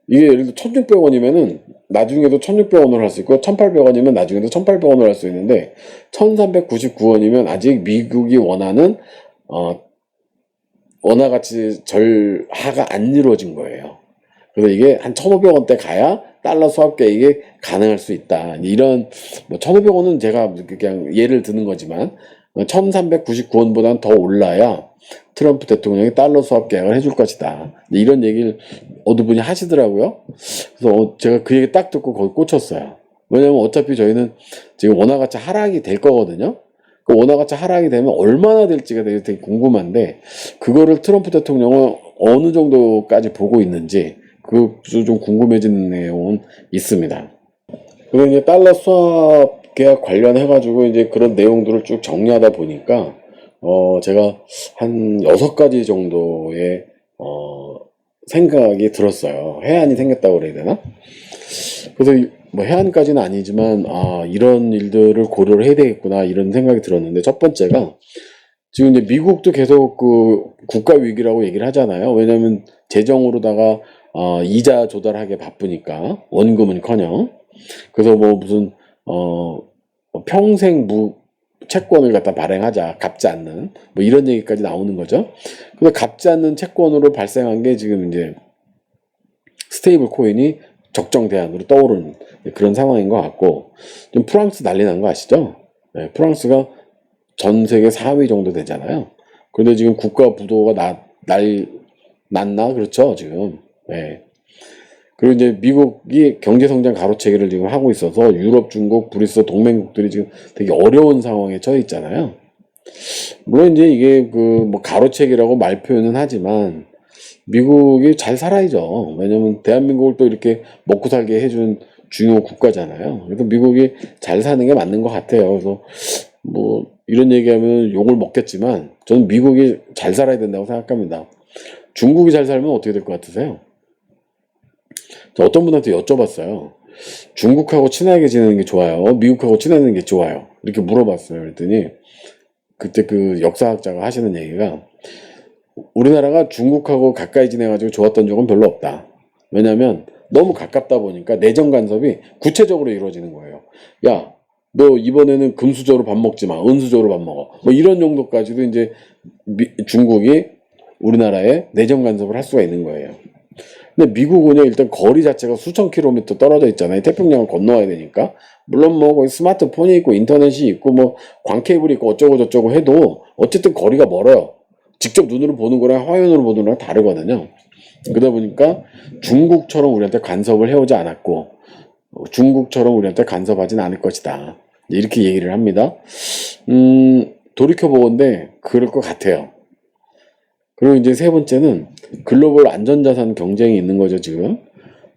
이게 예를 들어 1,600원이면은 나중에도 1,600원을 할 수 있고 1,800원이면 나중에도 1,800원을 할 수 있는데 1,399원이면 아직 미국이 원하는 원화 가치 절하가 안 이루어진 거예요. 그래서 이게 한 1,500원대 가야 달러 수합 계획이 가능할 수 있다. 이런 뭐 1,500원은 제가 그냥 예를 드는 거지만 1,399원보다는 더 올라야 트럼프 대통령이 달러 수합 계약을 해줄 것이다. 이런 얘기를 어느 분이 하시더라고요. 그래서 제가 그 얘기 딱 듣고 거기 꽂혔어요. 왜냐면 어차피 저희는 지금 원화 가치 하락이 될 거거든요. 그 원화 가치 하락이 되면 얼마나 될지가 되게 궁금한데 그거를 트럼프 대통령은 어느 정도까지 보고 있는지 그것도 좀 궁금해지는 내용은 있습니다. 그리고 이제 달러 수합 계약 관련해가지고 이제 그런 내용들을 쭉 정리하다 보니까 제가 한 6가지 정도의 생각이 들었어요. 해안이 생겼다고 그래야 되나? 그래서 뭐 해안까지는 아니지만 이런 일들을 고려를 해야 되겠구나 이런 생각이 들었는데 첫 번째가 지금 이제 미국도 계속 그 국가 위기라고 얘기를 하잖아요. 왜냐면 재정으로다가 이자 조달하기 바쁘니까 원금은커녕 그래서 뭐 무슨 평생 채권을 갖다 발행하자 갚지 않는 뭐 이런 얘기까지 나오는 거죠. 근데 갚지 않는 채권으로 발생한 게 지금 이제 스테이블 코인이 적정 대안으로 떠오르는 그런 상황인 것 같고 좀 프랑스 난리 난 거 아시죠? 네, 프랑스가 전 세계 4위 정도 되잖아요. 그런데 지금 국가 부도가 났나 그렇죠 지금. 네. 그리고 이제 미국이 경제 성장 가로채기를 지금 하고 있어서 유럽, 중국, 브리스 동맹국들이 지금 되게 어려운 상황에 처해 있잖아요. 물론 이제 이게 그 뭐 가로채기라고 말 표현은 하지만 미국이 잘 살아야죠. 왜냐면 대한민국을 또 이렇게 먹고 살게 해준 중요 국가잖아요. 그래서 미국이 잘 사는 게 맞는 것 같아요. 그래서 뭐 이런 얘기하면 욕을 먹겠지만 저는 미국이 잘 살아야 된다고 생각합니다. 중국이 잘 살면 어떻게 될 것 같으세요? 어떤 분한테 여쭤봤어요. 중국하고 친하게 지내는 게 좋아요? 미국하고 친하게 게 좋아요? 이렇게 물어봤어요. 그랬더니 그때 그 역사학자가 하시는 얘기가 우리나라가 중국하고 가까이 지내가지고 좋았던 적은 별로 없다. 왜냐면 너무 가깝다 보니까 내정 간섭이 구체적으로 이루어지는 거예요. 야, 너 이번에는 금수저로 밥 먹지 마. 은수저로 밥 먹어. 뭐 이런 정도까지도 이제 중국이 우리나라에 내정 간섭을 할 수가 있는 거예요. 근데 미국은요 일단 거리 자체가 수천 킬로미터 떨어져 있잖아요. 태평양을 건너와야 되니까. 물론 뭐 거기 스마트폰이 있고 인터넷이 있고 뭐 광케이블이 있고 어쩌고 저쩌고 해도 어쨌든 거리가 멀어요. 직접 눈으로 보는 거랑 화면으로 보는 거랑 다르거든요. 그러다 보니까 중국처럼 우리한테 간섭을 해오지 않았고 중국처럼 우리한테 간섭하진 않을 것이다. 이렇게 얘기를 합니다. 돌이켜보건데 그럴 것 같아요. 그리고 이제 세 번째는 글로벌 안전자산 경쟁이 있는 거죠, 지금.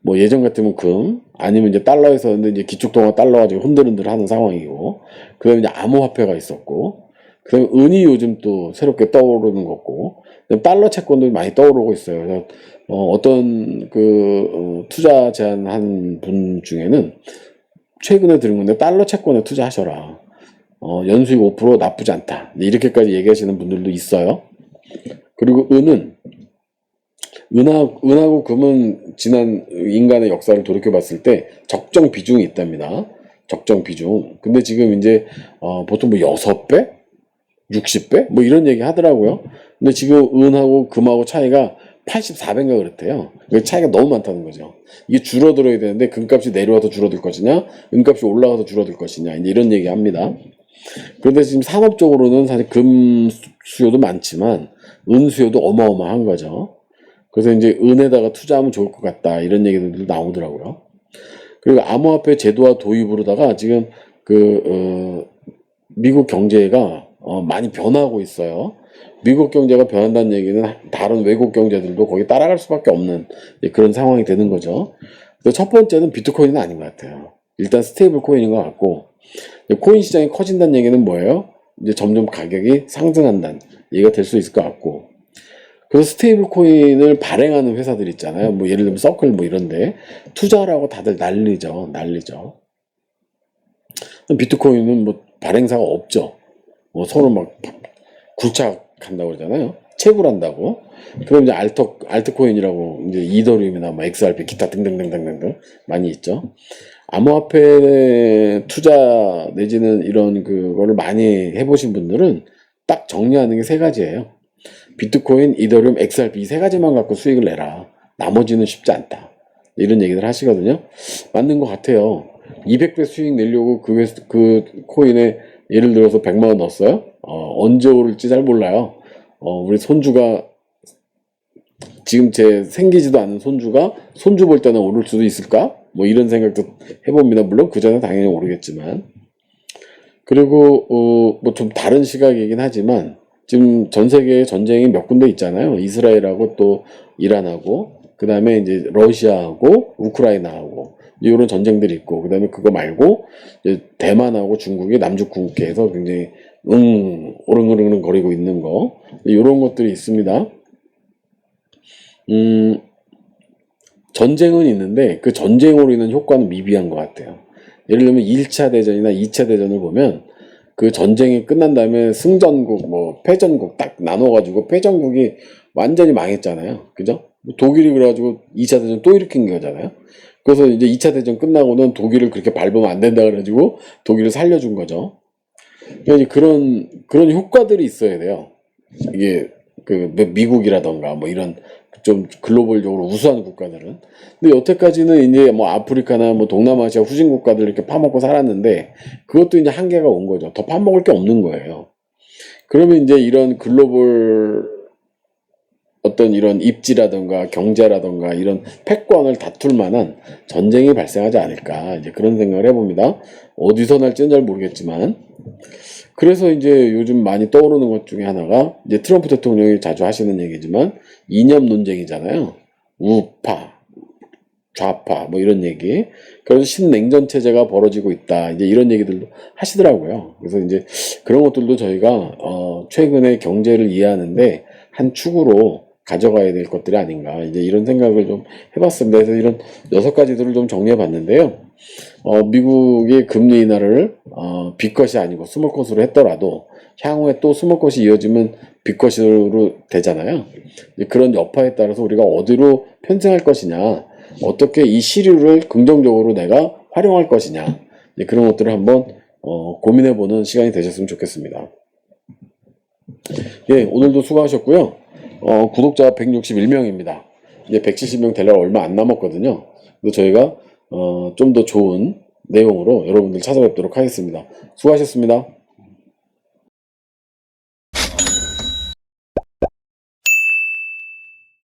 뭐 예전 같으면 금, 아니면 이제 달러에서는 이제 기축통화 달러 가지고 흔들흔들 하는 상황이고, 그 다음에 이제 암호화폐가 있었고, 그 다음에 은이 요즘 또 새롭게 떠오르는 거고, 달러 채권도 많이 떠오르고 있어요. 그래서 어떤 투자 제안한 분 중에는 최근에 들은 건데 달러 채권에 투자하셔라. 연수익 5% 나쁘지 않다. 이렇게까지 얘기하시는 분들도 있어요. 그리고 은하고 금은 지난 인간의 역사를 돌이켜 봤을 때 적정 비중이 있답니다. 적정 비중. 근데 지금 이제 보통 뭐 6배? 60배? 뭐 이런 얘기 하더라고요. 근데 지금 은하고 금하고 차이가 84배인가 그렇대요. 차이가 너무 많다는 거죠. 이게 줄어들어야 되는데 금값이 내려와서 줄어들 것이냐, 은값이 올라가서 줄어들 것이냐, 이런 얘기 합니다. 그런데 지금 산업적으로는 사실 금 수요도 많지만 은 수요도 어마어마한 거죠. 그래서 이제 은에다가 투자하면 좋을 것 같다 이런 얘기들도 나오더라고요. 그리고 암호화폐 제도화 도입으로다가 지금 미국 경제가 많이 변하고 있어요. 미국 경제가 변한다는 얘기는 다른 외국 경제들도 거기 따라갈 수밖에 없는 그런 상황이 되는 거죠. 첫 번째는 비트코인은 아닌 것 같아요. 일단 스테이블 코인인 것 같고 코인 시장이 커진다는 얘기는 뭐예요? 이제 점점 가격이 상승한다는 얘기가 될 수 있을 것 같고 그래서 스테이블 코인을 발행하는 회사들 있잖아요. 뭐 예를 들면 서클 뭐 이런데 투자라고 다들 난리죠. 비트코인은 뭐 발행사가 없죠. 뭐 서로 막 굴착한다고 그러잖아요. 채굴한다고. 그럼 이제 알트코인이라고 이제 이더리움이나 뭐 XRP 기타 등등등등등 많이 있죠. 암호화폐 투자 내지는 이런 그거를 많이 해보신 분들은 딱 정리하는 게 세 가지예요. 비트코인, 이더리움, XRP 이 세 가지만 갖고 수익을 내라. 나머지는 쉽지 않다. 이런 얘기들 하시거든요. 맞는 것 같아요. 200배 수익 내려고 그 코인에 예를 들어서 100만 원 넣었어요. 언제 오를지 잘 몰라요. 우리 손주가 지금 제 생기지도 않은 손주가 손주 볼 때는 오를 수도 있을까? 뭐 이런 생각도 해봅니다. 물론 그 전에 당연히 오르겠지만. 그리고 뭐 좀 다른 시각이긴 하지만 지금 전 세계에 전쟁이 몇 군데 있잖아요. 이스라엘하고 또 이란하고 그 다음에 이제 러시아하고 우크라이나하고 이런 전쟁들이 있고 그 다음에 그거 말고 이제 대만하고 중국이 남중국해에서 굉장히 오릉오릉 거리고 있는 거 이런 것들이 있습니다. 전쟁은 있는데 그 전쟁으로 인한 효과는 미비한 것 같아요. 예를 들면 1차 대전이나 2차 대전을 보면 그 전쟁이 끝난 다음에 승전국, 뭐 패전국 딱 나눠가지고 패전국이 완전히 망했잖아요. 그죠? 독일이 그래가지고 2차 대전 또 일으킨 거잖아요. 그래서 이제 2차 대전 끝나고는 독일을 그렇게 밟으면 안 된다 그래가지고 독일을 살려준 거죠. 그러니까 그런 효과들이 있어야 돼요. 이게 그 미국이라던가 뭐 이런 좀 글로벌적으로 우수한 국가들은. 근데 여태까지는 이제 뭐 아프리카나 뭐 동남아시아 후진 국가들 이렇게 파먹고 살았는데 그것도 이제 한계가 온 거죠. 더 파먹을 게 없는 거예요. 그러면 이제 이런 글로벌 어떤 이런 입지라던가 경제라던가 이런 패권을 다툴 만한 전쟁이 발생하지 않을까 이제 그런 생각을 해봅니다. 어디서 날지는 잘 모르겠지만 그래서 이제 요즘 많이 떠오르는 것 중에 하나가 이제 트럼프 대통령이 자주 하시는 얘기지만 이념 논쟁이잖아요. 우파, 좌파 뭐 이런 얘기. 그래서 신냉전 체제가 벌어지고 있다. 이제 이런 얘기들도 하시더라고요. 그래서 이제 그런 것들도 저희가 최근에 경제를 이해하는데 한 축으로 가져가야 될 것들이 아닌가 이제 이런 생각을 좀 해봤습니다. 그래서 이런 6가지들을 좀 정리해봤는데요. 미국의 금리 인하를 빅컷이 아니고 스몰컷으로 했더라도 향후에 또 스몰컷이 이어지면 빅컷으로 되잖아요. 그런 여파에 따라서 우리가 어디로 편승할 것이냐, 어떻게 이 시류를 긍정적으로 내가 활용할 것이냐 그런 것들을 한번 고민해보는 시간이 되셨으면 좋겠습니다. 예, 오늘도 수고하셨고요. 구독자 161명입니다. 이제 170명 되려고 얼마 안 남았거든요. 그래서 저희가 좀 더 좋은 내용으로 여러분들 찾아뵙도록 하겠습니다. 수고하셨습니다.